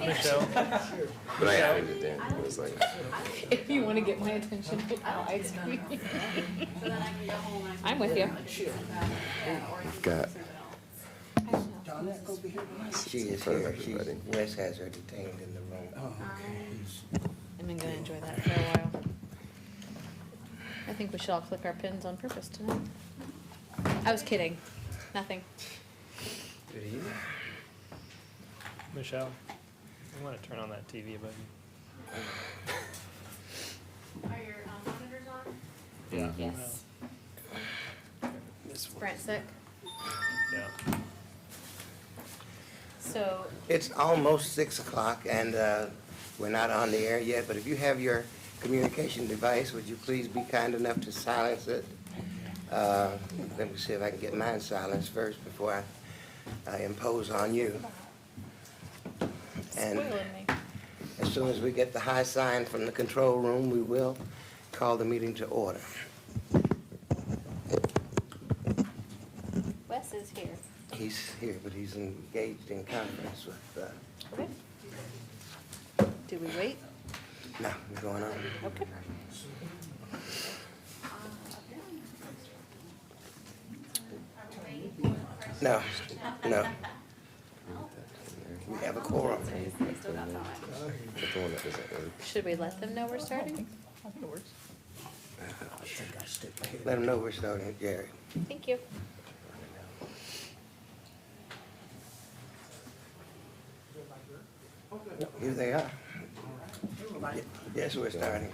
Michelle, But I added it in. It was like, If you want to get my attention, ice cream. I'm with you. I've got She is front of here. everybody. Wes has her detained in the room. I'm gonna enjoy that for a while. I think we should all click our pins on purpose tonight. I was kidding. Nothing. Good evening. Michelle, you want to turn on that TV button? Are your monitors on? yeah. Yes. This one. Brent sick. Yeah. So, It's almost 6 o'clock and we're not on the air yet, but if you have your communication device, would you please be kind enough to silence it? Let me see if I can get mine silenced first before I impose on you. And spoiling me. as soon as we get the high sign from the control room, we will call the meeting to order. Wes is here. He's here, but he's engaged in conference with, Okay. Do we wait? no, we're going on. Okay. No, no. We have a quorum. That's the one that doesn't work. Should we let them know we're starting? I think it works. Let them know we're starting, Jerry. Thank you. Here they are. Yes, we're starting.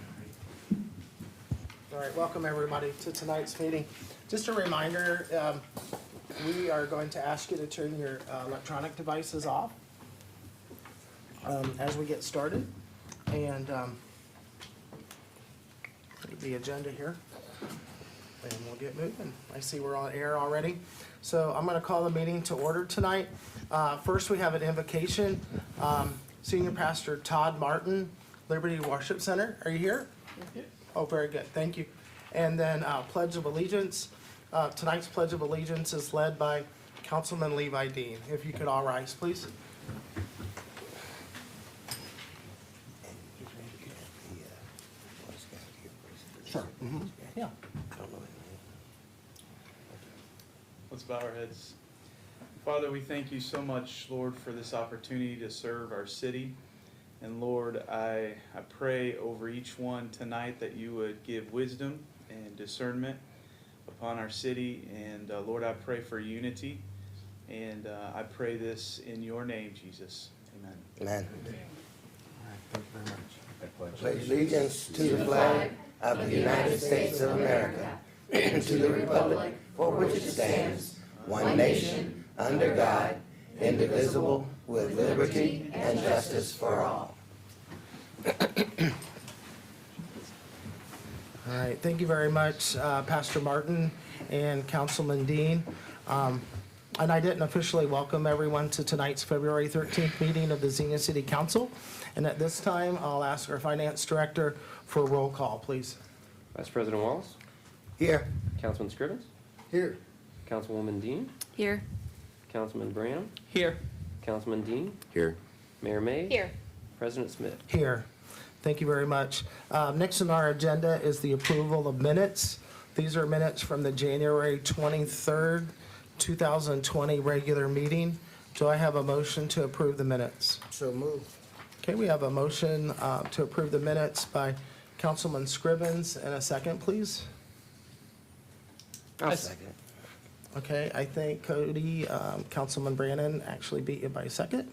All right, welcome everybody to tonight's meeting. Just a reminder, we are going to ask you to turn your electronic devices off as we get started. And the agenda here, and we'll get moving. I see we're on air already. So I'm going to call the meeting to order tonight. First, we have an invocation. Senior Pastor Todd Martin, Liberty Worship Center. Are you here? Oh, very good. Thank you. And then Pledge of Allegiance. Tonight's Pledge of Allegiance is led by Councilman Levi Dean. If you could all rise, please. Sure. Yeah. Let's bow our heads. Father, we thank you so much, Lord, for this opportunity to serve our city. And Lord, I pray over each one tonight that you would give wisdom and discernment upon our city. And Lord, I pray for unity. And I pray this in your name, Jesus. Amen. Amen. All right, thank you very much. Pledge allegiance to the flag of the United States of America and to the republic for which it stands, one nation, under God, indivisible, with liberty and justice for all. All right, thank you very much, Pastor Martin and Councilman Dean. And I didn't officially welcome everyone to tonight's February 13th meeting of the Xenia City Council. And at this time, I'll ask our Finance Director for a roll call, please. Vice President Wallace, Here. Councilman Scrivens, Here. Councilwoman Dean, Here. Councilman Branham, Here. Councilman Dean, Here. Mayor May, Here. President Smith. Here. Thank you very much. Next on our agenda is the approval of minutes. These are minutes from the January 23rd, 2020 regular meeting. Do I have a motion to approve the minutes? So moved. Okay, we have a motion to approve the minutes by Councilman Scrivens, and a second, please. I'll second. Okay, I think Cody, Councilman Brannon actually beat you by a second.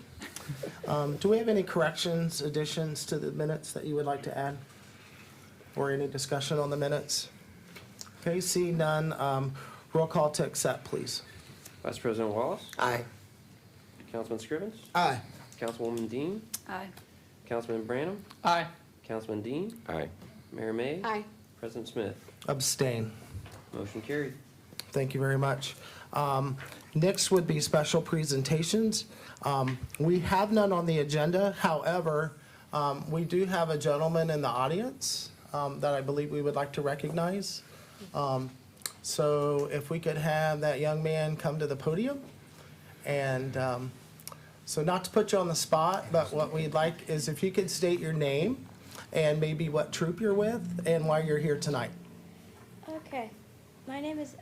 Do we have any corrections, additions to the minutes that you would like to add? Or any discussion on the minutes? Okay, see none. Roll call to accept, please. Vice President Wallace, Aye. Councilman Scrivens, Aye. Councilwoman Dean, Aye. Councilman Branham, Aye. Councilman Dean, Aye. Mayor May, Aye. President Smith. Abstain. Motion carried. Thank you very much. Next would be special presentations. We have none on the agenda. However, we do have a gentleman in the audience that I believe we would like to recognize. So if we could have that young man come to the podium and So not to put you on the spot, but what we'd like is if you could state your name and maybe what troop you're with and why you're here tonight. Okay. My name is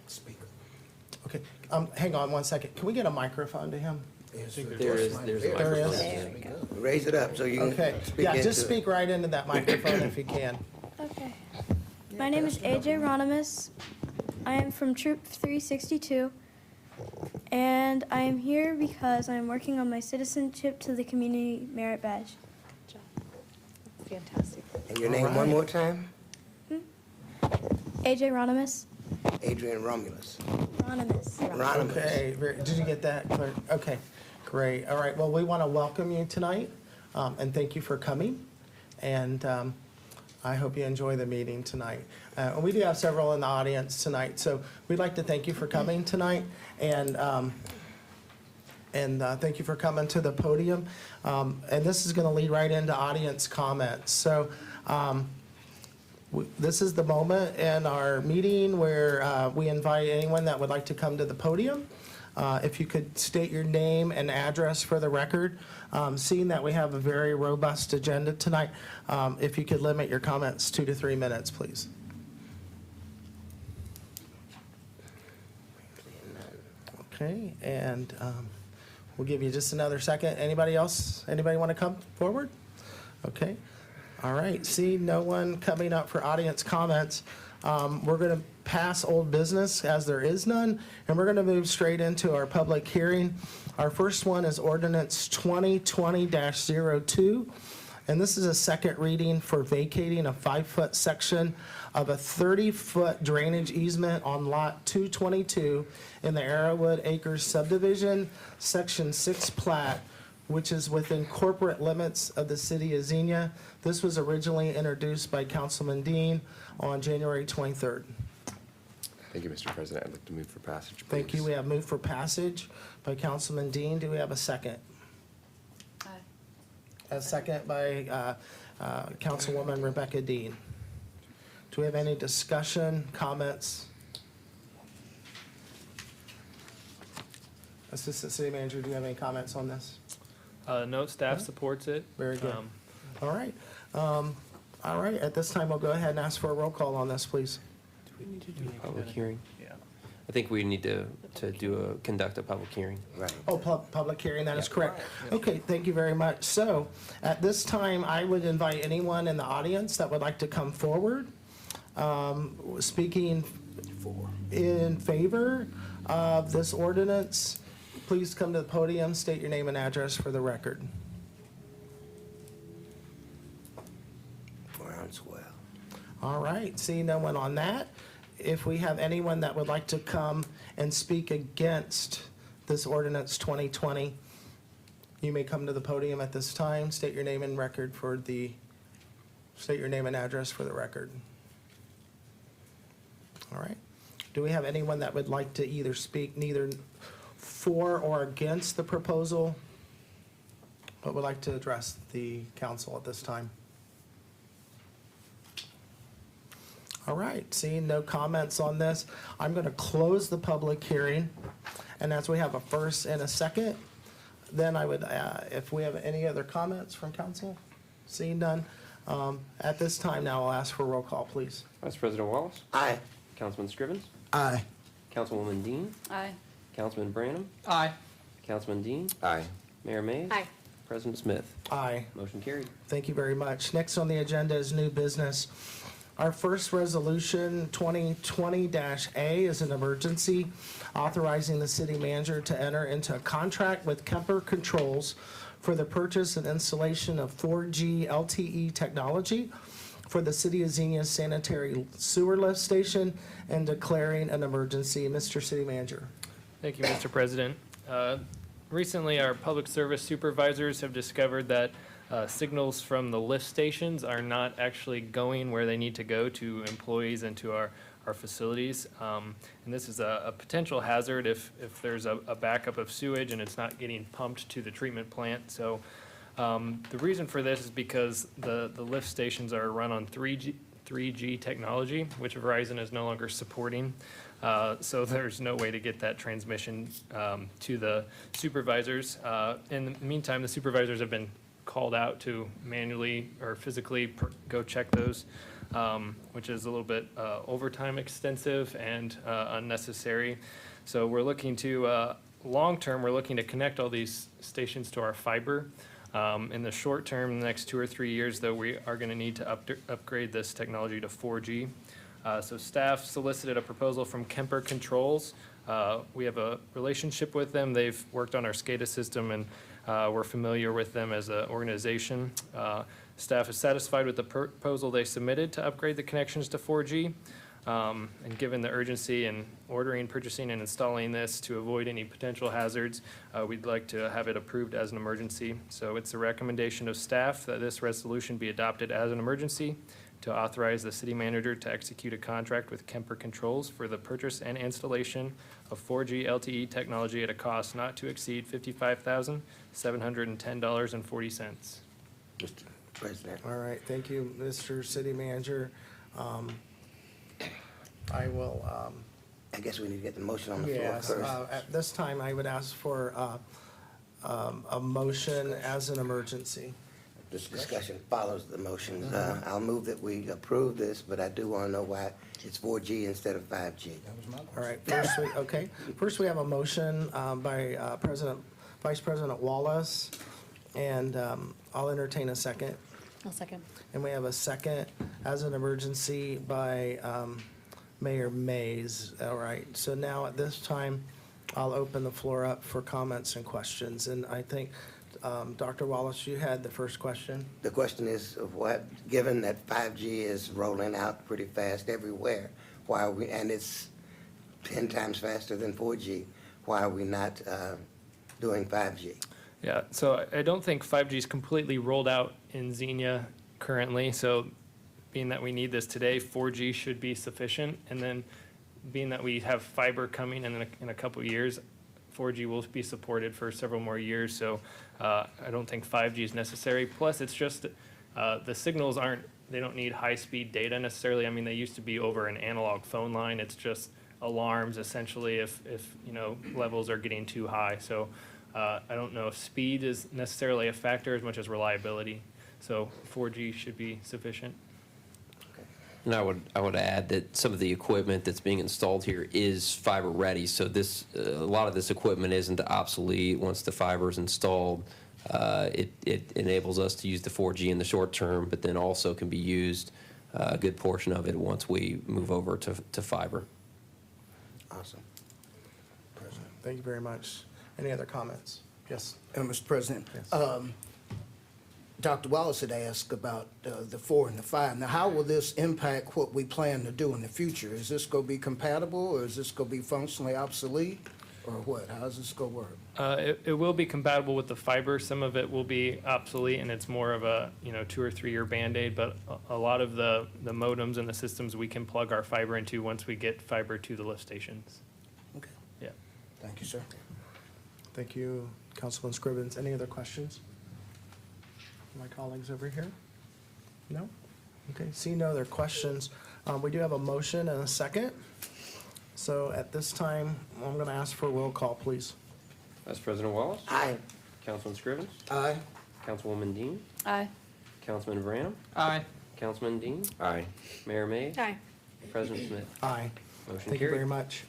Okay, hang on one second. Can we get a microphone to him? There's a There microphone. is. There we go. Raise it up so you Okay, can speak yeah, into just it. speak right into that microphone if you can. okay. My name is AJ Ronimus. I am from Troop 362, and I am here because I am working on my citizenship to the Community Merit Badge. Good job. Fantastic. And your All name one right. more time? AJ Ronimus. Adrian Romulus. Ronimus. Ronimus. Okay, did you get that clear? Okay, great. All right, well, we want to welcome you tonight, and thank you for coming. And I hope you enjoy the meeting tonight. We do have several in the audience tonight, so we'd like to thank you for coming tonight, and thank you for coming to the podium. And this is going to lead right into audience comments. So this is the moment in our meeting where we invite anyone that would like to come to the podium. If you could state your name and address for the record. Seeing that we have a very robust agenda tonight, if you could limit your comments 2 to 3 minutes, please. Okay, and we'll give you just another second. Anybody else? Anybody want to come forward? Okay. All right. See no one coming up for audience comments. We're going to pass old business as there is none, and we're going to move straight into our public hearing. Our first one is ordinance 2020-02, and this is a second reading for vacating a 5-foot section of a 30-foot drainage easement on lot 222 in the Arrowwood Acres subdivision, section 6 plat, which is within corporate limits of the city of Xenia. This was originally introduced by Councilman Dean on January 23rd. Thank you, Mr. President. I'd like to move for passage, please. Thank you. We have moved for passage by Councilman Dean. Do we have a second? Aye. A second by Councilwoman Rebecca Dean. Do we have any discussion, comments? Assistant City Manager, do you have any comments on this? No, staff supports it. Very good. Um, All right. All right, at this time, we'll go ahead and ask for a roll call on this, please. Do we need to do a public hearing? Yeah. I think we need to conduct a public hearing. Right. Oh, public hearing, that is correct. Okay, thank you very much. So, at this time, I would invite anyone in the audience that would like to come forward, speaking in favor of this ordinance. Please come to the podium, state your name and address for the record. Sounds well. All right, seeing no one on that, if we have anyone that would like to come and speak against this ordinance 2020, you may come to the podium at this time. State your name and address for the record. All right. Do we have anyone that would like to either speak neither for or against the proposal, but would like to address the council at this time? All right, seeing no comments on this, I'm going to close the public hearing. And as we have a first and a second, then I would, if we have any other comments from council, seeing none, at this time now I'll ask for a roll call, please. Vice President Wallace? Aye. Councilman Scrivens? Aye. Councilwoman Dean? Aye. Councilman Branham? Aye. Councilman Dean? Aye. Mayor Mays? Aye. President Smith? Aye. Motion carried. Thank you very much. Next on the agenda is new business. Our first resolution, 2020-A, is an emergency authorizing the city manager to enter into a contract with Kemper Controls for the purchase and installation of 4G LTE technology for the city of Xenia's sanitary sewer lift station and declaring an emergency. Mr. City Manager. Thank you, Mr. President. Recently, our public service supervisors have discovered that signals from the lift stations are not actually going where they need to go to employees and to our facilities. And this is a potential hazard if there's a backup of sewage and it's not getting pumped to the treatment plant. So the reason for this is because the lift stations are run on 3G technology, which Verizon is no longer supporting. So there's no way to get that transmission to the supervisors. In the meantime, the supervisors have been called out to manually or physically go check those, which is a little bit overtime extensive and unnecessary. So we're looking to, long-term, we're looking to connect all these stations to our fiber. In the short term, the next 2 or 3 years, though, we are going to need to upgrade this technology to 4G. So staff solicited a proposal from Kemper Controls. We have a relationship with them. They've worked on our SCADA system, and we're familiar with them as an organization. Staff is satisfied with the proposal they submitted to upgrade the connections to 4G. And given the urgency in ordering, purchasing, and installing this to avoid any potential hazards, we'd like to have it approved as an emergency. So it's a recommendation of staff that this resolution be adopted as an emergency to authorize the city manager to execute a contract with Kemper Controls for the purchase and installation of 4G LTE technology at a cost not to exceed $55,710.40. Mr. President. All right, thank you, Mr. City Manager. I will, I guess we need to get the motion on the floor yes, first. at this time, I would ask for a motion as an emergency. This discussion follows the motions. I'll move that we approve this, but I do want to know why it's 4G instead of 5G. All right, first we have a motion by Vice President Wallace, and I'll entertain a second. I'll second. And we have a second as an emergency by Mayor Mays. All right, so now at this time, I'll open the floor up for comments and questions. And I think, Dr. Wallace, you had the first question. The question is, given that 5G is rolling out pretty fast everywhere, why are we, and it's 10 times faster than 4G, why are we not doing 5G? Yeah, so I don't think 5G is completely rolled out in Xenia currently. So being that we need this today, 4G should be sufficient. And then being that we have fiber coming in a couple of years, 4G will be supported for several more years. So I don't think 5G is necessary. Plus, it's just the signals they don't need high-speed data necessarily. I mean, they used to be over an analog phone line. It's just alarms essentially if levels are getting too high. So I don't know if speed is necessarily a factor as much as reliability. So 4G should be sufficient. And I would add that some of the equipment that's being installed here is fiber ready. So this, a lot of this equipment isn't obsolete once the fiber is installed. It enables us to use the 4G in the short term, but then also can be used, a good portion of it once we move over to fiber. Awesome. Thank you very much. Any other comments? Yes. Mr. President, Yes. Dr. Wallace had asked about the 4 and the 5. Now, how will this impact what we plan to do in the future? Is this going to be compatible, or is this going to be functionally obsolete, or what? How is this going to work? It will be compatible with the fiber. Some of it will be obsolete, and it's more of a 2 or 3 year Band-Aid, but a lot of the modems and the systems we can plug our fiber into once we get fiber to the lift stations. Okay. Yeah. Thank you, sir. Thank you, Councilman Scrivens. Any other questions? My colleagues over here? No? Okay, see no other questions. We do have a motion and a second. So at this time, I'm going to ask for a roll call, please. Vice President Wallace? Aye. Councilman Scrivens? Aye. Councilwoman Dean? Aye. Councilman Branham? Aye. Councilman Dean? Aye. Mayor May? Aye. President Smith? Aye. Motion Thank you very carried. much.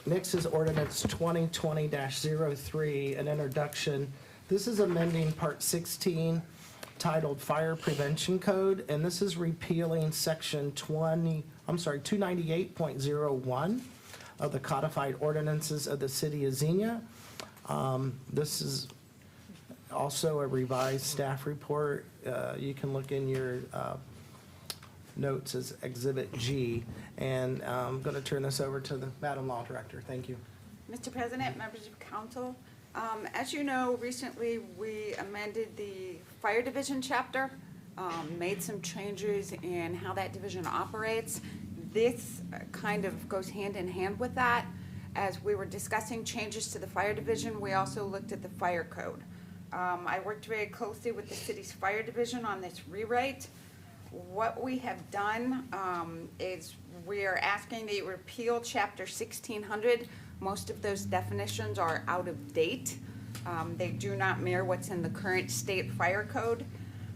Next is ordinance 2020-03, an introduction. This is amending Part 16 titled Fire Prevention Code, and this is repealing Section 298.01 of the codified ordinances of the city of Xenia. This is also a revised staff report. You can look in your notes as Exhibit G, and I'm going to turn this over to the Madam Law Director. Thank you. Mr. President, members of council, as you know, recently we amended the fire division chapter, made some changes in how that division operates. This kind of goes hand in hand with that. As we were discussing changes to the fire division, we also looked at the fire code. I worked very closely with the city's fire division on this rewrite. What we have done is we are asking that you repeal Chapter 1600. Most of those definitions are out of date. They do not mirror what's in the current state fire code.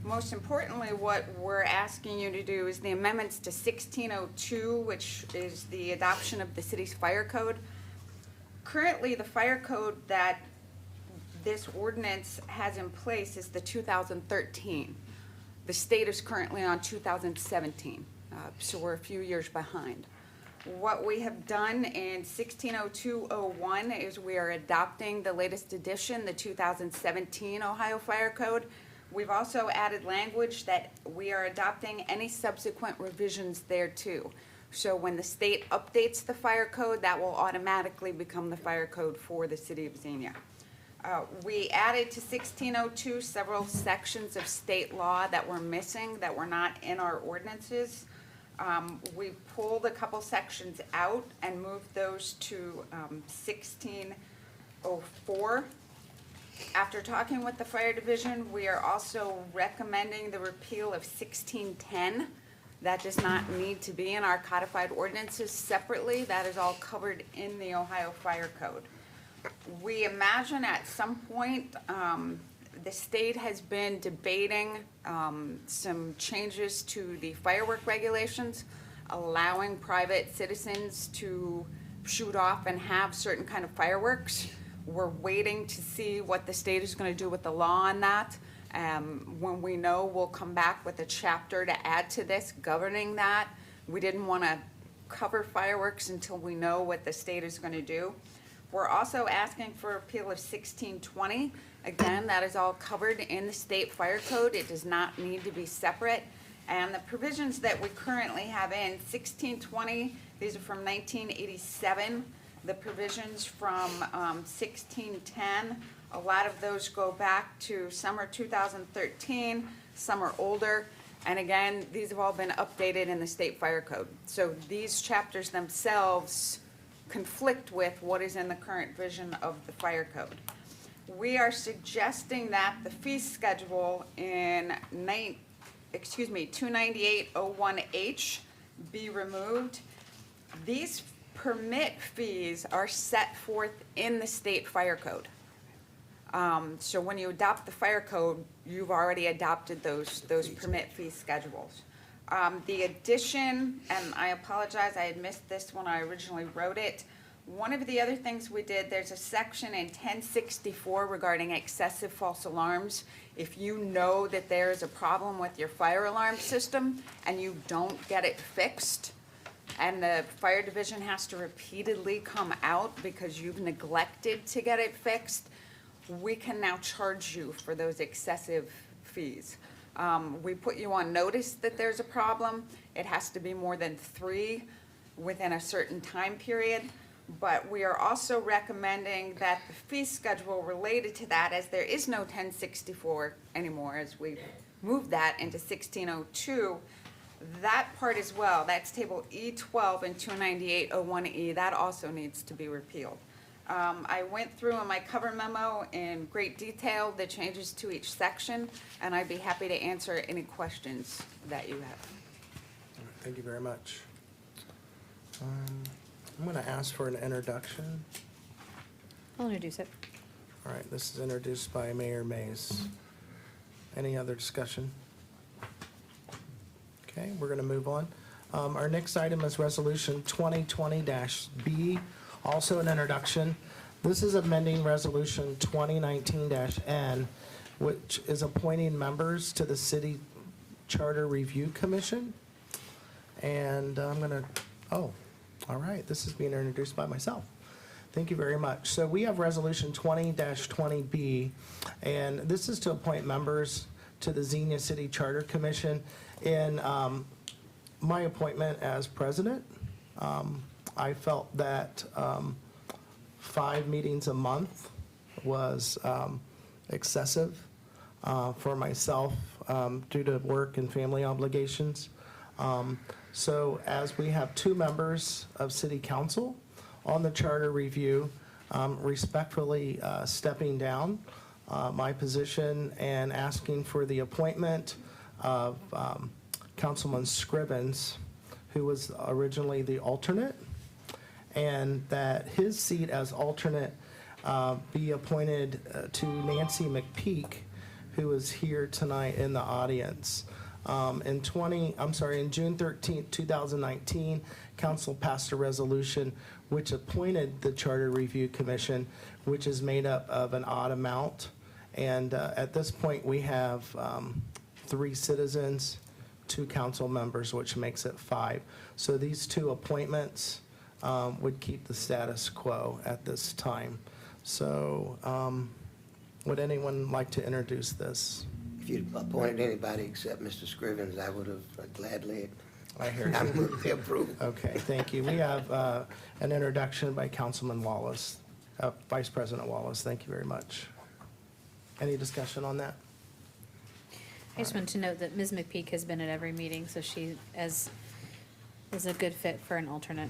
Most importantly, what we're asking you to do is the amendments to 1602, which is the adoption of the city's fire code. Currently, the fire code that this ordinance has in place is the 2013. The state is currently on 2017, so we're a few years behind. What we have done in 160201 is we are adopting the latest edition, the 2017 Ohio Fire Code. We've also added language that we are adopting any subsequent revisions thereto. So when the state updates the fire code, that will automatically become the fire code for the city of Xenia. We added to 1602 several sections of state law that were missing, that were not in our ordinances. We pulled a couple sections out and moved those to 1604. After talking with the fire division, we are also recommending the repeal of 1610. That does not need to be in our codified ordinances separately. That is all covered in the Ohio Fire Code. We imagine at some point, the state has been debating some changes to the firework regulations, allowing private citizens to shoot off and have certain kind of fireworks. We're waiting to see what the state is going to do with the law on that. When we know, we'll come back with a chapter to add to this governing that. We didn't want to cover fireworks until we know what the state is going to do. We're also asking for repeal of 1620. Again, that is all covered in the state fire code. It does not need to be separate. And the provisions that we currently have in 1620, these are from 1987. The provisions from 1610, a lot of those go back to summer 2013, some are older. And again, these have all been updated in the state fire code. So these chapters themselves conflict with what is in the current vision of the fire code. We are suggesting that the fee schedule in 29801H be removed. These permit fees are set forth in the state fire code. So when you adopt the fire code, you've already adopted those permit fee schedules. The addition, and I apologize, I had missed this when I originally wrote it. One of the other things we did, there's a section in 1064 regarding excessive false alarms. If you know that there is a problem with your fire alarm system and you don't get it fixed, and the fire division has to repeatedly come out because you've neglected to get it fixed, we can now charge you for those excessive fees. We put you on notice that there's a problem. It has to be more than 3 within a certain time period. But we are also recommending that the fee schedule related to that, as there is no 1064 anymore, as we moved that into 1602, that part as well, that's table E12 and 29801E, that also needs to be repealed. I went through in my cover memo in great detail the changes to each section, and I'd be happy to answer any questions that you have. All right, thank you very much. I'm going to ask for an introduction. I'll introduce it. All right, this is introduced by Mayor Mays. Any other discussion? Okay, we're going to move on. Our next item is Resolution 2020-B, also an introduction. This is amending Resolution 2019-N, which is appointing members to the City Charter Review Commission. And I'm going to, all right, this is being introduced by myself. Thank you very much. So we have Resolution 20-20B, and this is to appoint members to the Xenia City Charter Commission. In my appointment as president, I felt that 5 meetings a month was excessive for myself due to work and family obligations. So as we have 2 members of City Council on the Charter Review, respectfully stepping down my position and asking for the appointment of Councilman Scrivens, who was originally the alternate, and that his seat as alternate be appointed to Nancy McPeak, who is here tonight in the audience. In June 13th, 2019, council passed a resolution which appointed the Charter Review Commission, which is made up of an odd amount. And at this point, we have 3 citizens, 2 council members, which makes it 5. So these 2 appointments would keep the status quo at this time. So would anyone like to introduce this? If you'd appointed anybody except Mr. Scrivens, I would have gladly, I hear I you. move to approve. Okay, thank you. We have an introduction by Councilman Wallace, Vice President Wallace. Thank you very much. Any discussion on that? I just wanted to note that Ms. McPeak has been at every meeting, so she is a good fit for an alternate.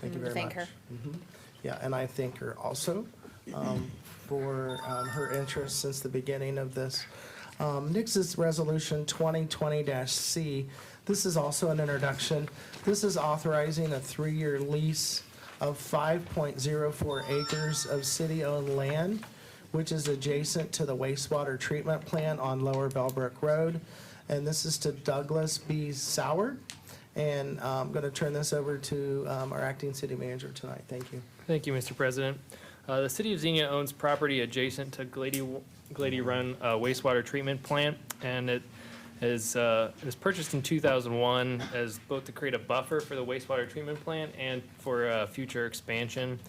Thank you And very thank much. her. Mhm. Yeah, and I thank her also for her interest since the beginning of this. Next is Resolution 2020-C. This is also an introduction. This is authorizing a 3-year lease of 5.04 acres of city-owned land, which is adjacent to the wastewater treatment plant on Lower Bellbrook Road. And this is to Douglas B. Soward. And I'm going to turn this over to our acting city manager tonight. Thank you. Thank you, Mr. President. The city of Xenia owns property adjacent to Glady Run wastewater treatment plant, and it was purchased in 2001 as both to create a buffer for the wastewater treatment plant and for future expansion.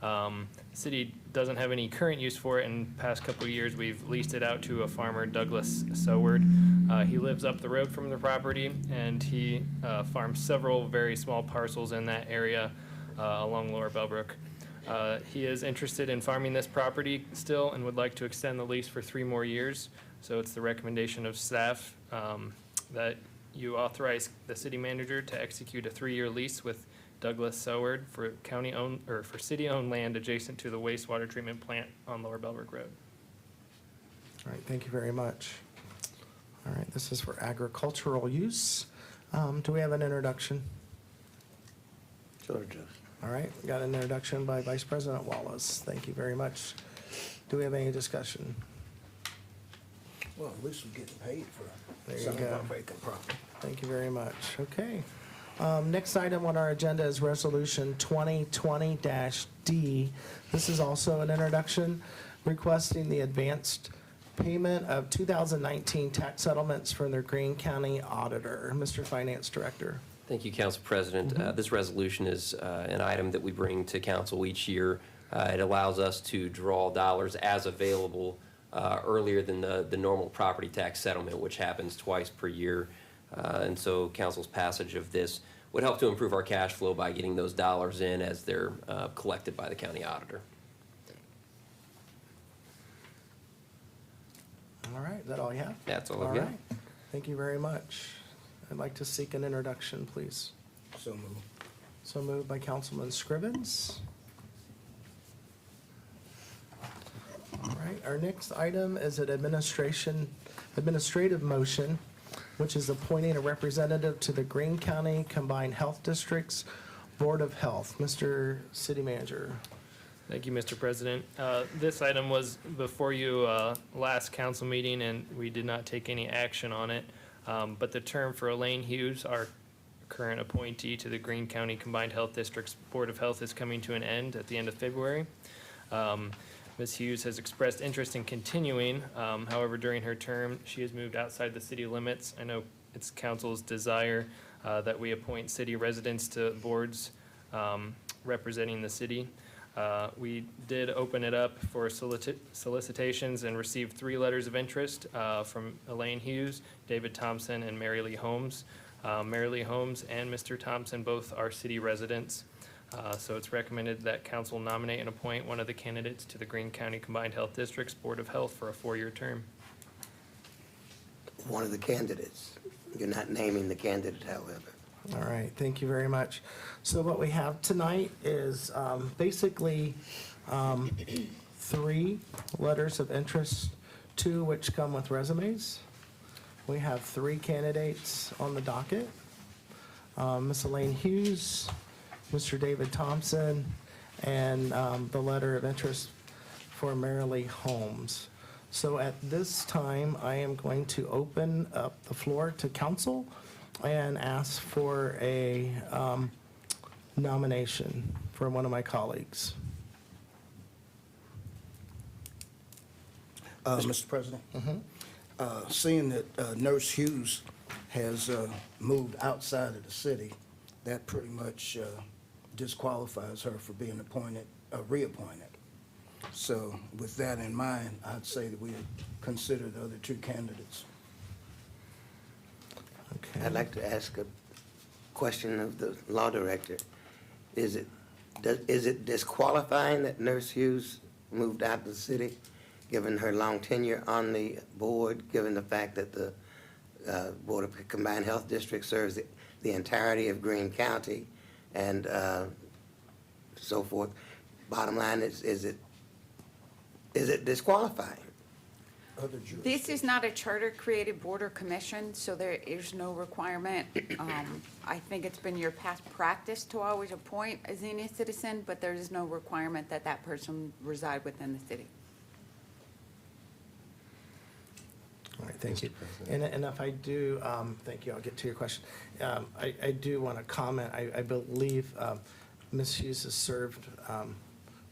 The city doesn't have any current use for it. In the past couple of years, we've leased it out to a farmer, Douglas Soward. He lives up the road from the property, and he farms several very small parcels in that area along Lower Bellbrook. He is interested in farming this property still and would like to extend the lease for 3 more years. So it's the recommendation of staff that you authorize the city manager to execute a 3-year lease with Douglas Soward for county-owned or for city-owned land adjacent to the wastewater treatment plant on Lower Bellbrook Road. All right, thank you very much. All right, this is for agricultural use. Do we have an introduction? Sure, Judge. All right, we got an introduction by Vice President Wallace. Thank you very much. Do we have any discussion? Well, at least we're getting paid for There you some of go. our vacant property. Thank you very much. Okay. Next item on our agenda is Resolution 2020-D. This is also an introduction requesting the advanced payment of 2019 tax settlements from the Greene County Auditor. Mr. Finance Director. Thank you, Council President. This resolution is an item that we bring to council each year. It allows us to draw dollars as available earlier than the normal property tax settlement, which happens twice per year. And so council's passage of this would help to improve our cash flow by getting those dollars in as they're collected by the county auditor. All right, is that all you have? That's all I've got. right. Thank you very much. I'd like to seek an introduction, please. So moved. So moved by Councilman Scrivens. All right, our next item is an administrative motion, which is appointing a representative to the Greene County Combined Health District's Board of Health. Mr. City Manager. Thank you, Mr. President. This item was before you last council meeting, and we did not take any action on it. But the term for Elaine Hughes, our current appointee to the Greene County Combined Health District's Board of Health, is coming to an end at the end of February. Ms. Hughes has expressed interest in continuing. However, during her term, she has moved outside the city limits. I know it's council's desire that we appoint city residents to boards representing the city. We did open it up for solicitations and received 3 letters of interest from Elaine Hughes, David Thompson, and Mary Lee Holmes. Mary Lee Holmes and Mr. Thompson both are city residents. So it's recommended that council nominate and appoint one of the candidates to the Greene County Combined Health District's Board of Health for a 4-year term. One of the candidates. You're not naming the candidate, however. All right, thank you very much. So what we have tonight is basically 3 letters of interest, 2 which come with resumes. We have 3 candidates on the docket. Ms. Elaine Hughes, Mr. David Thompson, and the letter of interest for Marilee Holmes. So at this time, I am going to open up the floor to council and ask for a nomination for one of my colleagues. Mr. President? Seeing that Nurse Hughes has moved outside of the city, that pretty much disqualifies her for being reappointed. So with that in mind, I'd say that we consider the other 2 candidates. Okay. I'd like to ask a question of the law director. Is it disqualifying that Nurse Hughes moved out of the city, given her long tenure on the board, given the fact that the Board of Combined Health District serves the entirety of Greene County and so forth? Bottom line is it disqualifying? Other jurisdictions. This is not a charter-created board or commission, so there is no requirement. I think it's been your past practice to always appoint a Xenia citizen, but there is no requirement that that person reside within the city. All right, thank you. And if I do, thank you, I'll get to your question. I do want to comment, I believe Ms. Hughes has served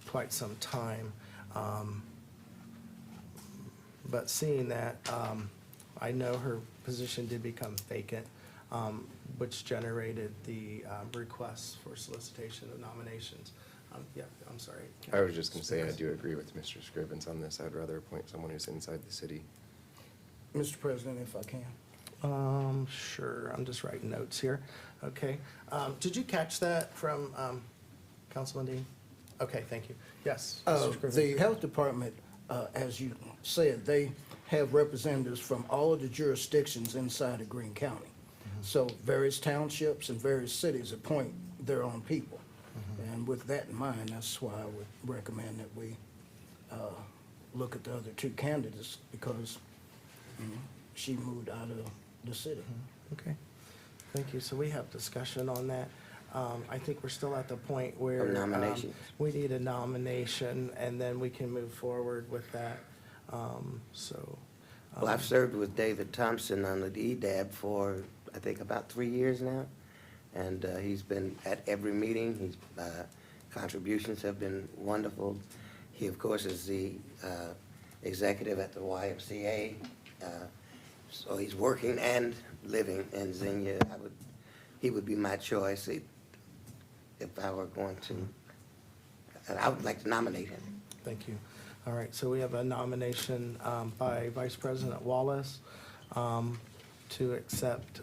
quite some time. But seeing that, I know her position did become vacant, which generated the requests for solicitation of nominations. Yeah, I'm sorry. I was just going to say, I do agree with Mr. Scrivens on this. I'd rather appoint someone who's inside the city. Mr. President, if I can. Sure, I'm just writing notes here. Okay. Did you catch that from Councilman Dean? Okay, thank you. Yes. Mr. Scrivens. The health department, as you said, they have representatives from all of the jurisdictions inside of Greene County. So various townships and various cities appoint their own people. And with that in mind, that's why I would recommend that we look at the other 2 candidates, because she moved out of the city. Okay, thank you. So we have discussion on that. I think we're still at the point where Of nominations. we need a nomination, and then we can move forward with that. Well, I've served with David Thompson on the EDAB for, I think, about 3 years now. And he's been at every meeting. His contributions have been wonderful. He, of course, is the executive at the YMCA. So he's working and living in Xenia. He would be my choice if I were going to, I would like to nominate him. Thank you. All right, so we have a nomination by Vice President Wallace to accept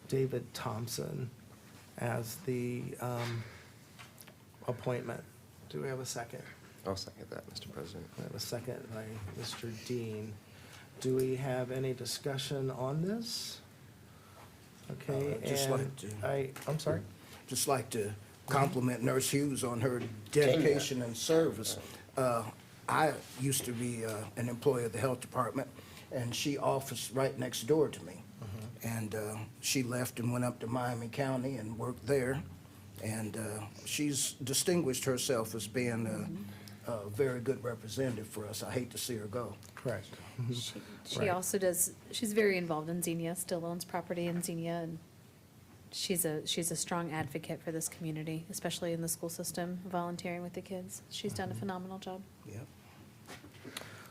David Thompson as the appointment. Do we have a second? I'll second that, Mr. President. We have a second by Mr. Dean. Do we have any discussion on this? Okay, Just and like to- I'm sorry? Just like to compliment Nurse Hughes on her dedication and service. I used to be an employee of the health department, and she officed right next door to me. And she left and went up to Miami County and worked there. And she's distinguished herself as being a very good representative for us. I hate to see her go. Correct. She Right. also does, she's very involved in Xenia, still owns property in Xenia, and she's a strong advocate for this community, especially in the school system, volunteering with the kids. She's done a phenomenal job. Yep.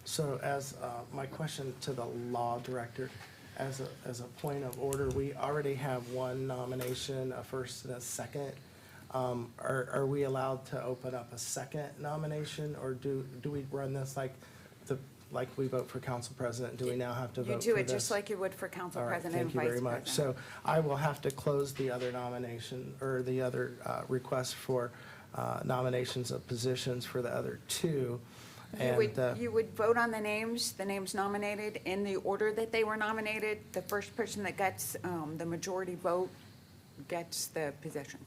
So as my question to the law director, as a point of order, we already have one nomination, a first and a second. Are we allowed to open up a second nomination, or do we run this like we vote for council president? Do we now have to vote for You this? do it just like you would for council All right, president and thank you vice very much. president. So I will have to close the other nomination, or the other request for nominations of positions for the other 2. You would vote on the names nominated in the order that they were nominated. The first person that gets the majority vote gets the position.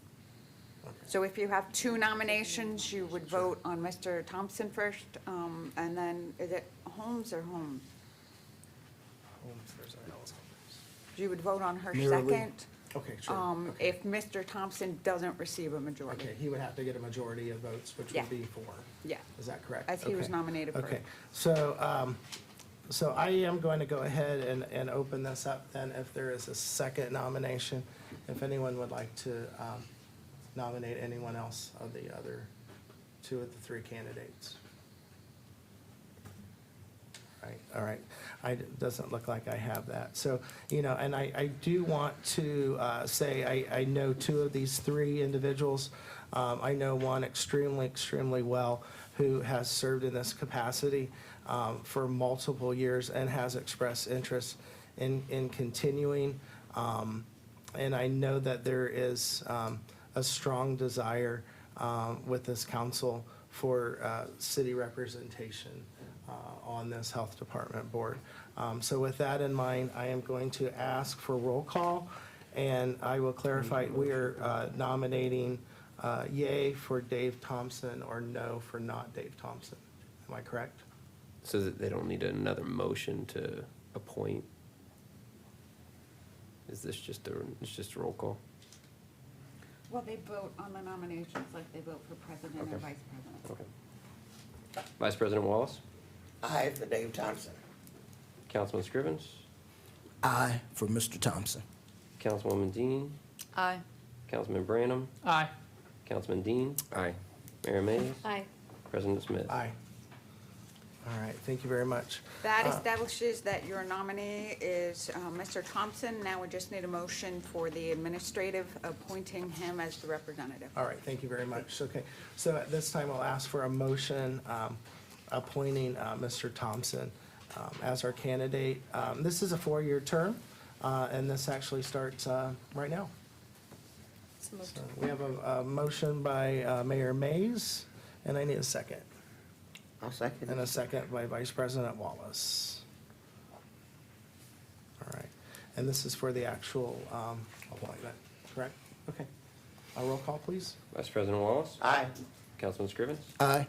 So if you have 2 nominations, you would vote on Mr. Thompson first, and then, is it Holmes or Holmes? You would vote on her Mary Lou. second, Okay, sure. if Mr. Thompson doesn't receive a majority. Okay, he would have to get a majority of votes, which Yeah. would be 4. Yeah, Is that correct? as he was Okay. nominated for. Okay, so, so I am going to go ahead and open this up then if there is a second nomination. If anyone would like to nominate anyone else of the other 2 of the 3 candidates. Right, all right. It doesn't look like I have that. So, and I do want to say, I know 2 of these 3 individuals. I know one extremely well who has served in this capacity for multiple years and has expressed interest in continuing. And I know that there is a strong desire with this council for city representation on this health department board. So with that in mind, I am going to ask for roll call, and I will clarify, we are nominating yay for Dave Thompson or no for not Dave Thompson. Am I correct? So that they don't need another motion to appoint? Is this just it's just a roll call? Well, they vote on the nominations like they vote for president and Okay. vice president. Okay. Vice President Wallace? Aye for Dave Thompson. Councilman Scrivens? Aye for Mr. Thompson. Councilwoman Dean? Aye. Councilman Branham? Aye. Councilman Dean? Aye. Mayor Mays? Aye. President Smith? Aye. All right, thank you very much. That establishes that your nominee is Mr. Thompson. Now we just need a motion for the administrative appointing him as the representative. All right, thank you very much. Okay, so at this time, I'll ask for a motion appointing Mr. Thompson as our candidate. This is a 4-year term, and this actually starts right now. So moved. So we have a motion by Mayor Mays, and I need a second. I'll second And it. a second by Vice President Wallace. All right, and this is for the actual appointment, correct? Okay. A roll call, please. Vice President Wallace? Aye. Councilman Scrivens? Aye.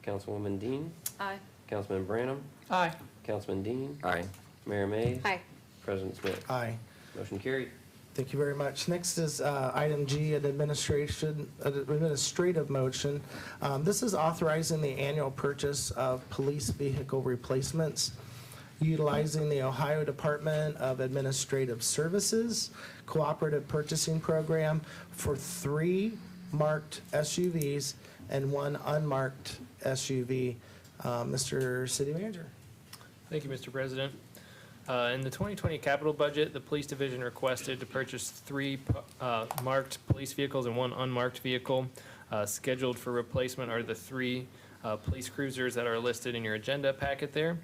Councilwoman Dean? Aye. Councilman Branham? Aye. Councilman Dean? Aye. Mayor Mays? Aye. President Smith? Aye. Motion carried. Thank you very much. Next is item G, an administrative motion. This is authorizing the annual purchase of police vehicle replacements utilizing the Ohio Department of Administrative Services Cooperative Purchasing Program for 3 marked SUVs and 1 unmarked SUV. Mr. City Manager. Thank you, Mr. President. In the 2020 capital budget, the police division requested to purchase 3 marked police vehicles and 1 unmarked vehicle. Scheduled for replacement are the 3 police cruisers that are listed in your agenda packet there.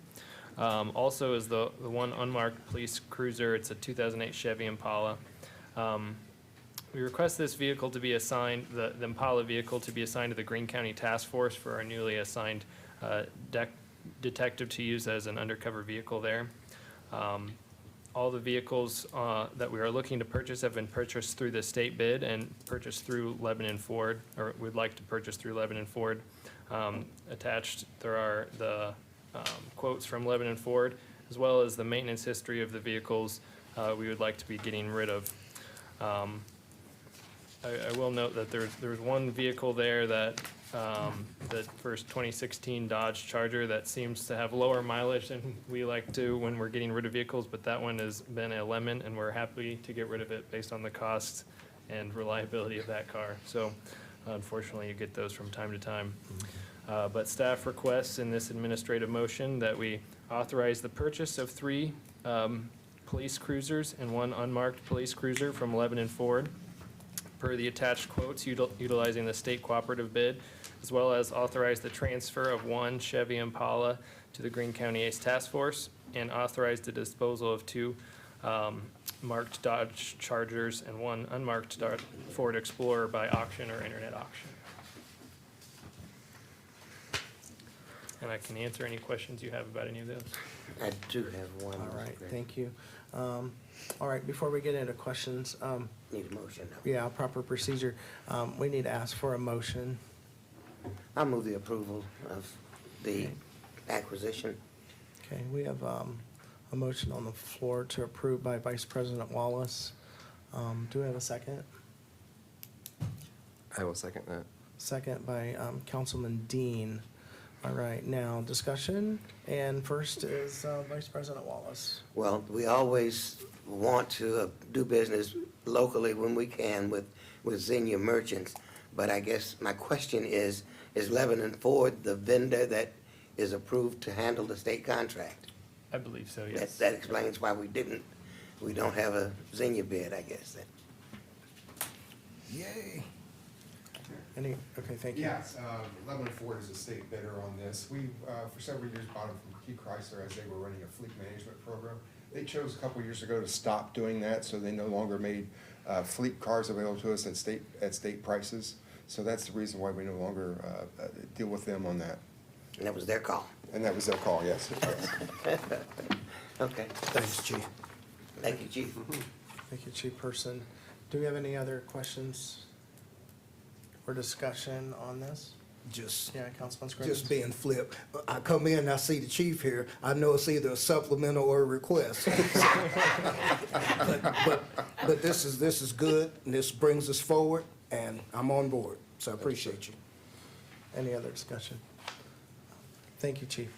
Also is the 1 unmarked police cruiser. It's a 2008 Chevy Impala. We request this vehicle to be assigned, the Impala vehicle to be assigned to the Greene County Task Force for our newly assigned detective to use as an undercover vehicle there. All the vehicles that we are looking to purchase have been purchased through the state bid and purchased through Lebanon Ford, or would like to purchase through Lebanon Ford. Attached, there are the quotes from Lebanon Ford, as well as the maintenance history of the vehicles we would like to be getting rid of. I will note that there's one vehicle there that the first 2016 Dodge Charger that seems to have lower mileage than we like to when we're getting rid of vehicles, but that one has been a lemon, and we're happy to get rid of it based on the cost and reliability of that car. So unfortunately, you get those from time to time. But staff requests in this administrative motion that we authorize the purchase of 3 police cruisers and 1 unmarked police cruiser from Lebanon Ford per the attached quotes utilizing the state cooperative bid, as well as authorize the transfer of 1 Chevy Impala to the Greene County Ace Task Force, and authorize the disposal of 2 marked Dodge Chargers and 1 unmarked Ford Explorer by auction or internet auction. And I can answer any questions you have about any of those. I do have one. All Mr. right, Gray. thank you. All right, before we get into questions, Need a motion. yeah, proper procedure. We need to ask for a motion. I'll move the approval of the acquisition. Okay, we have A motion on the floor to approve by Vice President Wallace. Do we have a second? I will second that. Second by Councilman Dean. All right, now discussion, and first is Vice President Wallace. Well, we always want to do business locally when we can with Xenia merchants, but I guess my question is Lebanon Ford the vendor that is approved to handle the state contract? I believe so, yes. That explains why we don't have a Xenia bid, I guess, then. Yay. Okay, thank you. Yes, Lebanon Ford is a state bidder on this. We, for several years, bought them from Key Chrysler as they were running a fleet management program. They chose a couple years ago to stop doing that, so they no longer made fleet cars available to us at state prices. So that's the reason why we no longer deal with them on that. And that was their call. And that was their call, yes. Okay. Thanks, Chief. Thank you, Chief. Thank you, Chief Person. Do we have any other questions or discussion on this? Just Yeah, Councilman Scrivens? Just being flip. I come in, I see the chief here, I know it's either a supplemental or a request. But this is good, and this brings us forward, and I'm on board, so I appreciate you. Any other discussion? Thank you, Chief.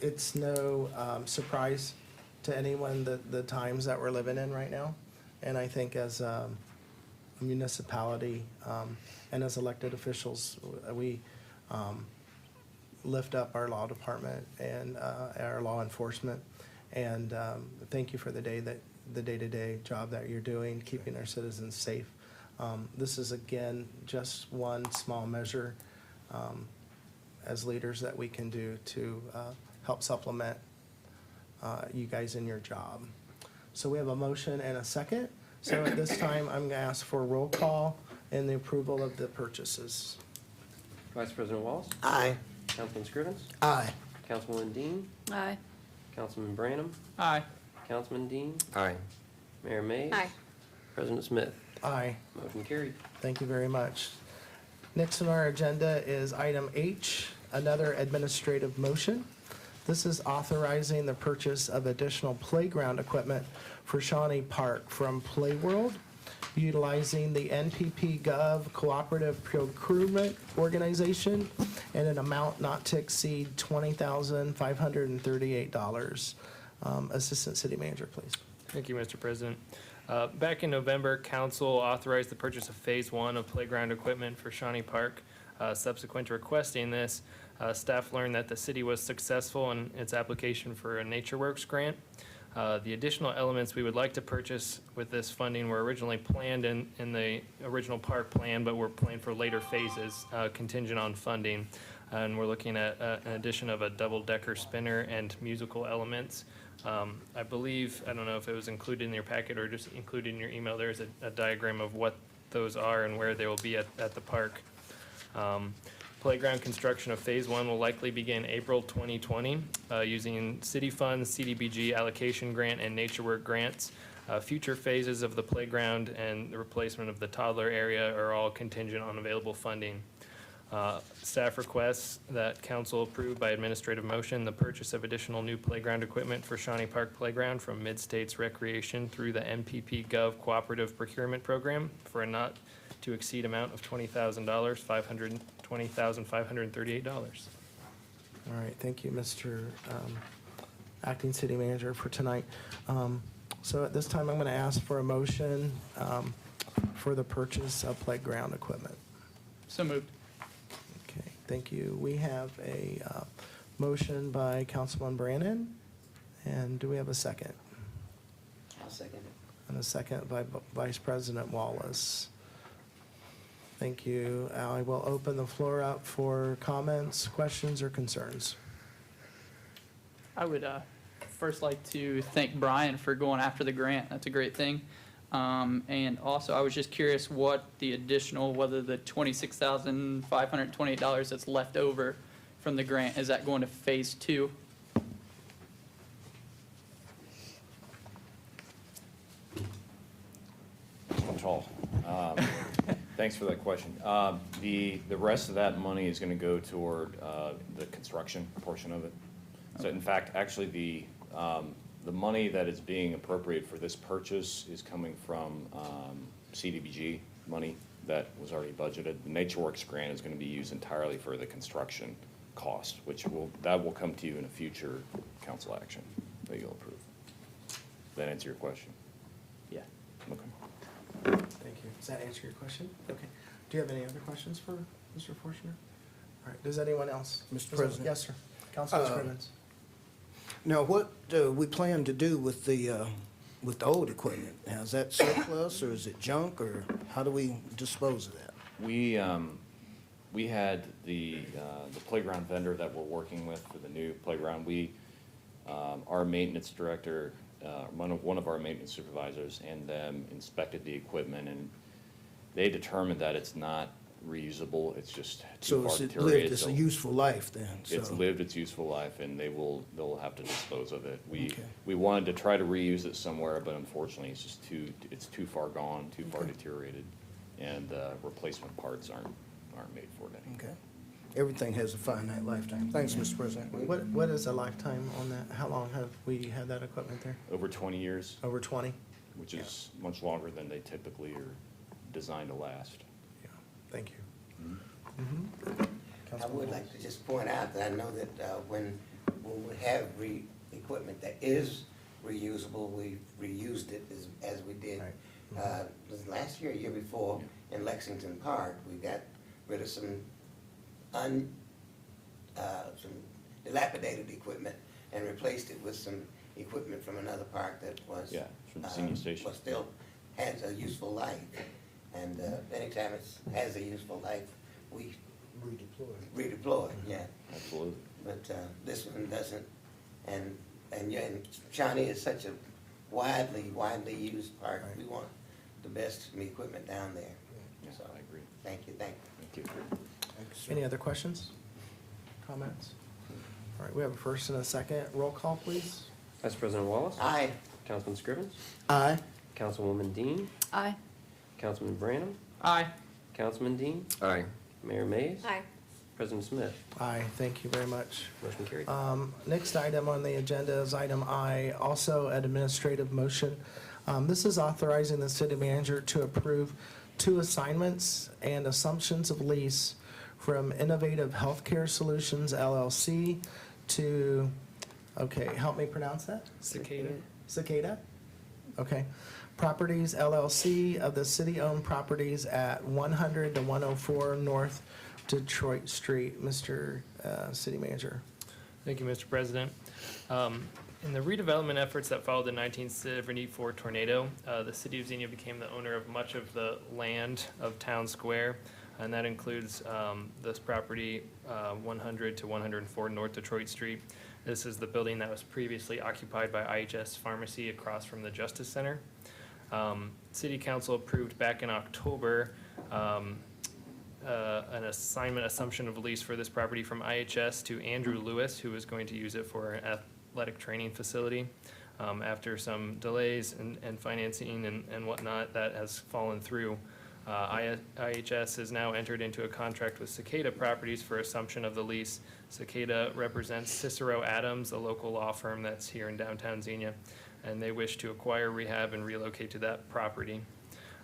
It's no surprise to anyone the times that we're living in right now. And I think as a municipality and as elected officials, we lift up our law department and our law enforcement. And thank you for the day-to-day job that you're doing, keeping our citizens safe. This is, again, just one small measure as leaders that we can do to help supplement you guys in your job. So we have a motion and a second. So at this time, I'm going to ask for a roll call and the approval of the purchases. Vice President Wallace? Aye. Councilman Scrivens? Aye. Councilwoman Dean? Aye. Councilman Branham? Aye. Councilman Dean? Aye. Mayor Mays? Aye. President Smith? Aye. Motion carried. Thank you very much. Next on our agenda is item H, another administrative motion. This is authorizing the purchase of additional playground equipment for Shawnee Park from Playworld, utilizing the NPP Gov Cooperative Procurement Organization in an amount not to exceed $20,538. Assistant City Manager, please. Thank you, Mr. President. Back in November, council authorized the purchase of Phase 1 of playground equipment for Shawnee Park. Subsequent to requesting this, staff learned that the city was successful in its application for a NatureWorks grant. The additional elements we would like to purchase with this funding were originally planned in the original park plan, but were planned for later phases, contingent on funding. And we're looking at an addition of a double-decker spinner and musical elements. I believe, I don't know if it was included in your packet or just included in your email, there's a diagram of what those are and where they will be at the park. Playground construction of Phase 1 will likely begin April 2020 using city funds, CDBG allocation grant, and NatureWorks grants. Future phases of the playground and the replacement of the toddler area are all contingent on available funding. Staff requests that council approve by administrative motion the purchase of additional new playground equipment for Shawnee Park Playground from Mid-States Recreation through the MPP Gov Cooperative Procurement Program for a not to exceed amount of $20,000, $20,538. All right, thank you, Mr. Acting City Manager, for tonight. So at this time, I'm going to ask for a motion for the purchase of playground equipment. So moved. Okay, thank you. We have a motion by Councilman Brannon, and do we have a second? I'll second it. And a second by Vice President Wallace. Thank you. I will open the floor up for comments, questions, or concerns. I would first like to thank Brian for going after the grant. That's a great thing. And also, I was just curious what the additional, whether the $26,528 that's left over from the grant, is that going to Phase 2? Control. Thanks for that question. The rest of that money is going to go toward the construction portion of it. So in fact, actually, the money that is being appropriated for this purchase is coming from CDBG money that was already budgeted. The NatureWorks grant is going to be used entirely for the construction cost, that will come to you in a future council action that you'll approve. Does that answer your question? Yeah. Okay. Thank you. Does that answer your question? Okay. Do you have any other questions for Mr. Forshner? All right, does anyone else? Mr. President? Yes, sir. Councilman Scrivens. Now, what we plan to do with the old equipment? Now, is that surplus, or is it junk, or how do we dispose of that? We had the playground vendor that we're working with for the new playground. Our maintenance director, one of our maintenance supervisors and them inspected the equipment, and they determined that it's not reusable, it's just too far So it's deteriorated. lived its useful life then? It's so- lived its useful life, and they'll have to dispose of it. Okay. We wanted to try to reuse it somewhere, but unfortunately, it's too far gone, too far deteriorated, and replacement parts aren't made for it anymore. Okay. Everything has a finite lifetime. Thanks, Mr. President. What is a lifetime on that? How long have we had that equipment there? Over 20 years, Over 20? which is much longer than they typically are designed to last. Yeah, thank you. I would like to just point out that I know that when we have equipment that is reusable, we've reused it as we did. Right. Was it last year, or year before, in Lexington Park, we got rid of some dilapidated equipment and replaced it with some equipment from another park that was. Yeah, from the senior station. Was still has a useful life. And anytime it has a useful life, we redeploy, yeah. Absolutely. But this one doesn't, and Shawnee is such a widely used park. Right. We want the best equipment down there. Yeah, So, I agree. thank you. Thank you. Any other questions? Comments? All right, we have a first and a second. Roll call, please. Vice President Wallace? Aye. Councilman Scrivens? Aye. Councilwoman Dean? Aye. Councilman Branham? Aye. Councilman Dean? Aye. Mayor Mays? Aye. President Smith? Aye, thank you very much. Motion carried. Next item on the agenda is item I, also an administrative motion. This is authorizing the city manager to approve 2 assignments and assumptions of lease from Innovative Healthcare Solutions LLC to, okay, help me pronounce that? Cicada? Okay. Properties LLC of the city-owned properties at 100 to 104 North Detroit Street. Mr. City Manager. Thank you, Mr. President. In the redevelopment efforts that followed the 1974 tornado, the city of Xenia became the owner of much of the land of Town Square, and that includes this property, 100 to 104 North Detroit Street. This is the building that was previously occupied by IHS Pharmacy across from the Justice Center. City Council approved back in October an assumption of lease for this property from IHS to Andrew Lewis, who is going to use it for an athletic training facility. After some delays and financing and whatnot, that has fallen through. IHS has now entered into a contract with Cicada Properties for assumption of the lease. Cicada represents Cicero Adams, a local law firm that's here in downtown Xenia, and they wish to acquire, rehab, and relocate to that property.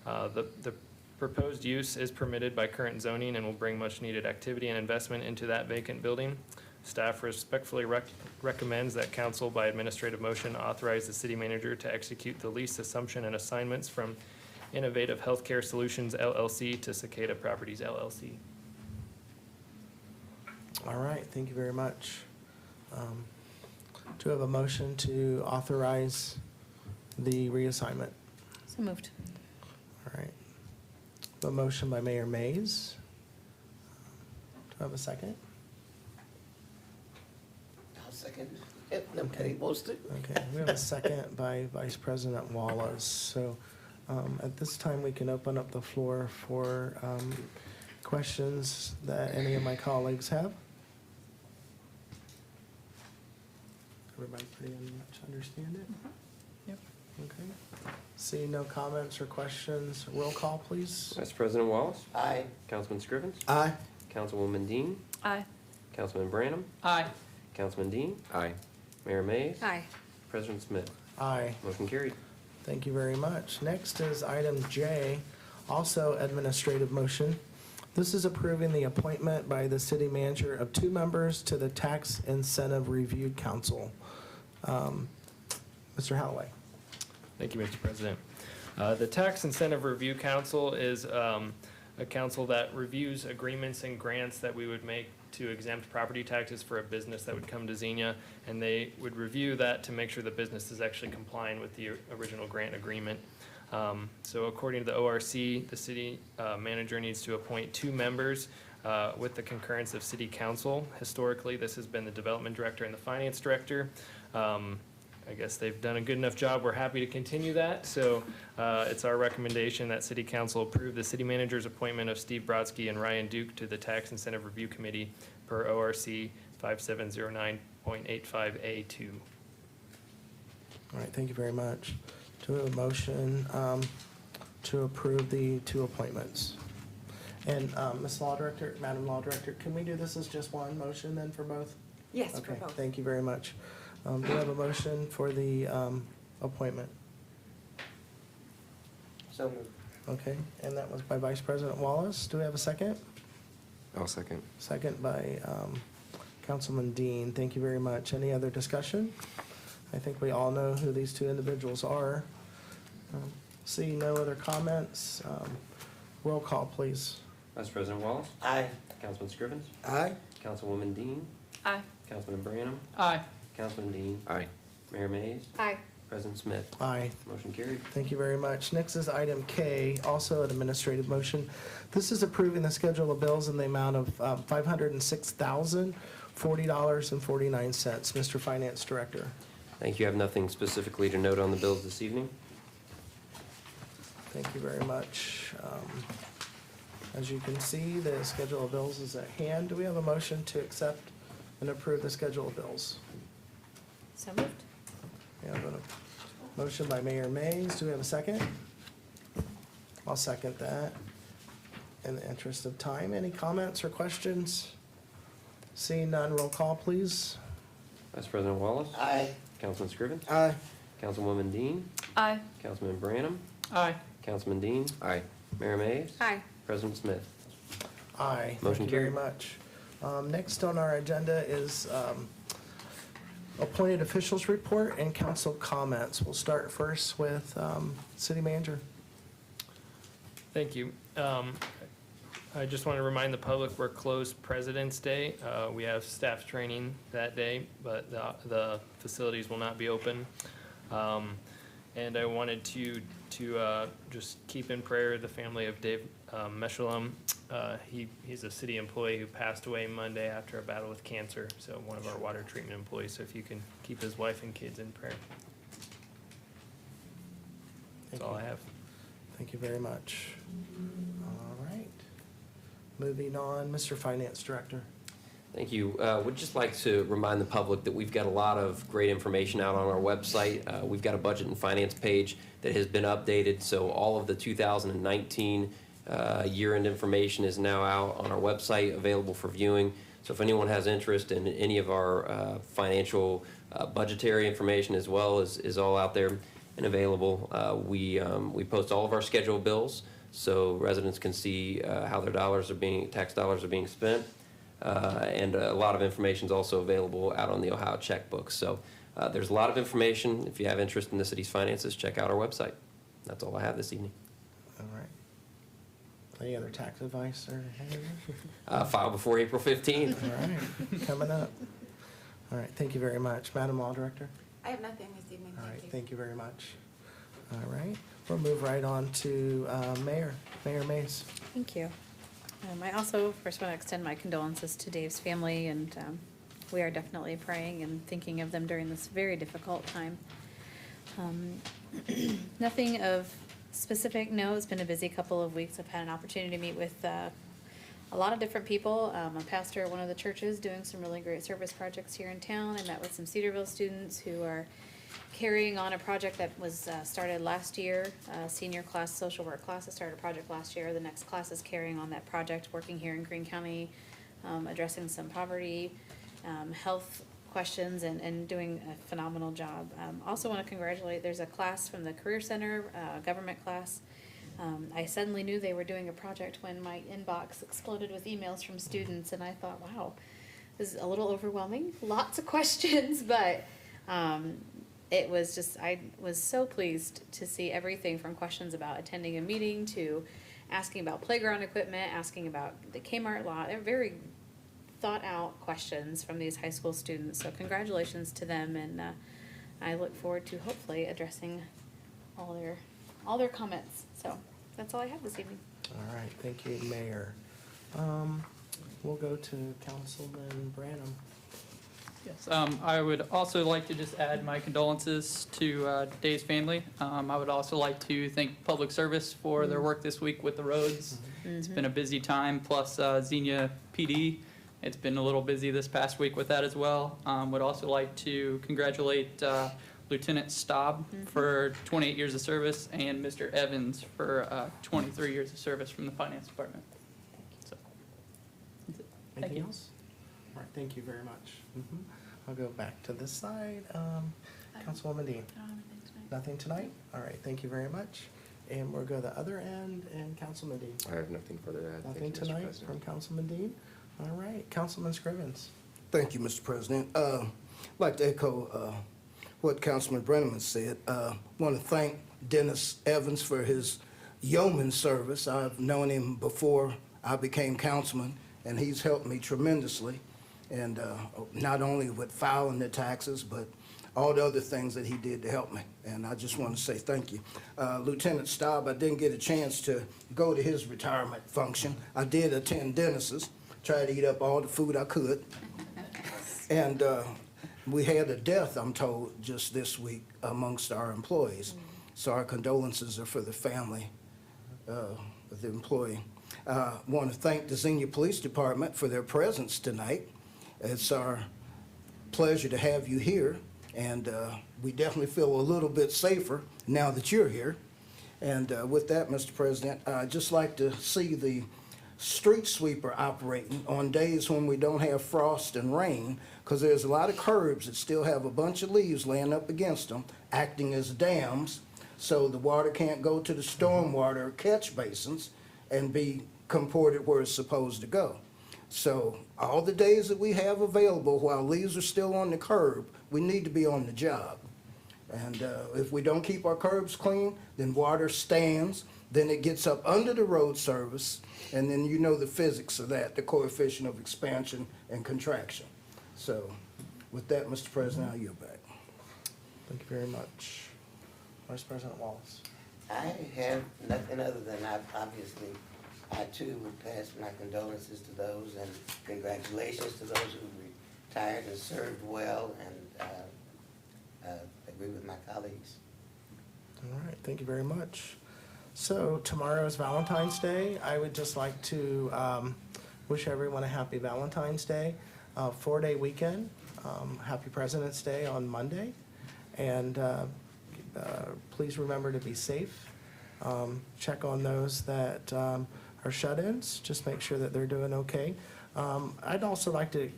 The proposed use is permitted by current zoning and will bring much-needed activity and investment into that vacant building. Staff respectfully recommends that council, by administrative motion, authorize the city manager to execute the lease assumption and assignments from Innovative Healthcare Solutions LLC to Cicada Properties LLC. All right, thank you very much. Do we have a motion to authorize the reassignment? So moved. All right. A motion by Mayor Mays. Do I have a second? I'll second. Yep, nobody wants to. Okay, we have a second by Vice President Wallace. So at this time, we can open up the floor for questions that any of my colleagues have. Everybody pretty much understand it? Yep. Okay. See no comments or questions. Roll call, please. Vice President Wallace? Aye. Councilman Scrivens? Aye. Councilwoman Dean? Aye. Councilman Branham? Aye. Councilman Dean, Aye. Mayor Mays, Aye. President Smith. Aye. Motion carried. Thank you very much. Next is item J, also administrative motion. This is approving the appointment by the city manager of 2 members to the Tax Incentive Review Council. Mr. Holloway. Thank you, Mr. President. The Tax Incentive Review Council is a council that reviews agreements and grants that we would make to exempt property taxes for a business that would come to Xenia, and they would review that to make sure the business is actually complying with the original grant agreement. So according to the ORC, the city manager needs to appoint 2 members with the concurrence of city council. Historically, this has been the development director and the finance director. I guess they've done a good enough job. We're happy to continue that. So it's our recommendation that city council approve the city manager's appointment of Steve Brodsky and Ryan Duke to the Tax Incentive Review Committee per ORC 5709.85A2. All right, thank you very much. Do we have a motion to approve the 2 appointments? And Ms. Law Director, Madam Law Director, can we do this as just one motion then for both? Yes, for Okay, both. thank you very much. Do we have a motion for the appointment? So moved. Okay, and that was by Vice President Wallace. Do we have a second? I'll second. Second by Councilman Dean. Thank you very much. Any other discussion? I think we all know who these 2 individuals are. Seeing no other comments, roll call, please. Vice President Wallace, Aye. Councilman Scrivens, Aye. Councilwoman Dean, Aye. Councilman Branham, Aye. Councilman Dean, Aye. Mayor Mays, Aye. President Smith. Aye. Motion carried. Thank you very much. Next is item K, also an administrative motion. This is approving the schedule of bills in the amount of $506,040.49. Mr. Finance Director. Thank you. I have nothing specifically to note on the bills this evening. Thank you very much. As you can see, the schedule of bills is at hand. Do we have a motion to accept and approve the schedule of bills? So moved. We have a motion by Mayor Mays. Do we have a second? I'll second that. In the interest of time, any comments or questions? Seeing none, roll call, please. Vice President Wallace, Aye. Councilman Scrivens, Aye. Councilwoman Dean, Aye. Councilman Branham, Aye. Councilman Dean, Aye. Mayor Mays, Aye. President Smith. Aye. Motion Thank you very carried. much. Next on our agenda is appointed officials report and council comments. We'll start first with city manager. Thank you. I just want to remind the public we're closed President's Day. We have staff training that day, but the facilities will not be open. And I wanted to just keep in prayer the family of Dave Meshulam. He's a city employee who passed away Monday after a battle with cancer, so one of our water treatment employees. So if you can keep his wife and kids in prayer. That's all I have. Thank you very much. All right. Moving on, Mr. Finance Director. Thank you. Would just like to remind the public that we've got a lot of great information out on our website. We've got a budget and finance page that has been updated, so all of the 2019 year-end information is now out on our website, available for viewing. So if anyone has interest in any of our financial budgetary information as well is all out there and available. We post all of our scheduled bills so residents can see how their tax dollars are being spent. And a lot of information is also available out on the Ohio checkbook. So there's a lot of information. If you have interest in the city's finances, check out our website. That's all I have this evening. All right. Any other tax advice or? File before April 15th. All right, coming up. All right, thank you very much. Madam Law Director? I have nothing this evening, All right, thank you. thank you very much. All right, we'll move right on to Mayor Mays. Thank you. I also first want to extend my condolences to Dave's family, and we are definitely praying and thinking of them during this very difficult time. Nothing of specific, no, it's been a busy couple of weeks. I've had an opportunity to meet with a lot of different people. A pastor at one of the churches doing some really great service projects here in town. I met with some Cedarville students who are carrying on a project that was started last year. Senior class, social work classes started a project last year. The next class is carrying on that project, working here in Greene County, addressing some poverty, health questions and doing a phenomenal job. Also want to congratulate, there's a class from the Career Center, government class. I suddenly knew they were doing a project when my inbox exploded with emails from students, and I thought, wow, this is a little overwhelming, lots of questions, but it was just, I was so pleased to see everything from questions about attending a meeting to asking about playground equipment, asking about the Kmart lot. They're very thought out questions from these high school students. So congratulations to them, and I look forward to hopefully addressing all their comments. So that's all I have this evening. All right, thank you, Mayor. We'll go to Councilman Branham. Yes, I would also like to just add my condolences to Dave's family. I would also like to thank Public Service for their work this week with the roads. It's been a busy time, plus Xenia PD. It's been a little busy this past week with that as well. Would also like to congratulate Lieutenant Staub for 28 years of service and Mr. Evans for 23 years of service from the Finance Department. So, that's it. Thank Anything you. else? All right, thank you very much. I'll go back to this side. Councilwoman Dean. Nothing tonight? All right, thank you very much. And we'll go to the other end, and Councilman Dean. I have nothing further to add. Thank Nothing you, Mr. tonight President. from Councilman Dean. All right, Councilman Scrivens. Thank you, Mr. President. I'd like to echo what Councilman Brenneman said. Want to thank Dennis Evans for his yeoman service. I've known him before I became councilman, and he's helped me tremendously. And not only with filing the taxes, but all the other things that he did to help me. And I just want to say thank you. Lieutenant Staub, I didn't get a chance to go to his retirement function. I did attend Dennis's, tried to eat up all the food I could. And we had a death, I'm told, just this week amongst our employees. So our condolences are for the family of the employee. Want to thank the Xenia Police Department for their presence tonight. It's our pleasure to have you here, and we definitely feel a little bit safer now that you're here. And with that, Mr. President, I'd just like to see the street sweeper operating on days when we don't have frost and rain, because there's a lot of curbs that still have a bunch of leaves laying up against them, acting as dams, so the water can't go to the stormwater catch basins and be comported where it's supposed to go. So all the days that we have available while leaves are still on the curb, we need to be on the job. And if we don't keep our curbs clean, then water stands, then it gets up under the road surface, and then you know the physics of that, the coefficient of expansion and contraction. So with that, Mr. President, I'll yield back. Thank you very much. Vice President Wallace. I have nothing other than I too would pass my condolences to those and congratulations to those who retired and served well, and agree with my colleagues. All right, thank you very much. So tomorrow is Valentine's Day. I would just like to wish everyone a happy Valentine's Day, 4-day weekend. Happy President's Day on Monday. And please remember to be safe. Check on those that are shut-ins, just make sure that they're doing okay. I'd also like to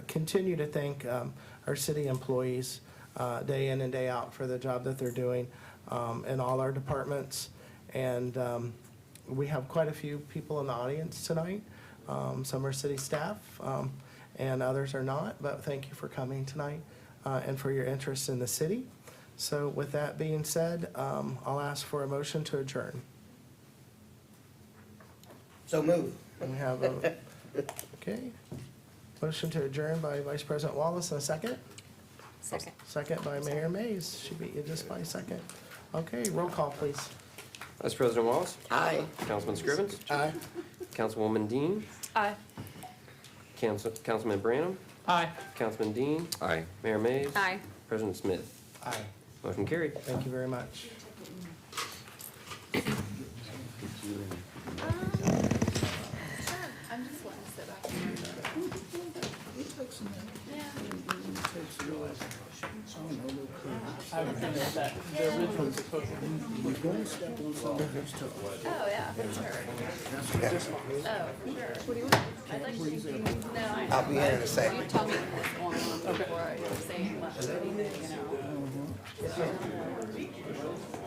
continue to thank our city employees day in and day out for the job that they're doing in all our departments. And we have quite a few people in the audience tonight. Some are city staff and others are not, but thank you for coming tonight and for your interest in the city. So with that being said, I'll ask for a motion to adjourn. So move. We have a, okay, motion to adjourn by Vice President Wallace, and a second? Second. Second by Mayor Mays. She beat you just by a second. Okay, roll call, please. Vice President Wallace? Aye. Councilman Scrivens? Aye. Councilwoman Dean? Aye. Councilman Branham? Aye. Councilman Dean? Aye. Mayor Mays? Aye. President Smith? Aye. Motion carried. Thank you very much. I'm just letting it sit back. Yeah. I would think that the original proposal. Oh, yeah, for sure. Oh, for sure. What do you want? I'd like to do, no, I know. I'll be in a second. You tell me what's going on before I say much, you know.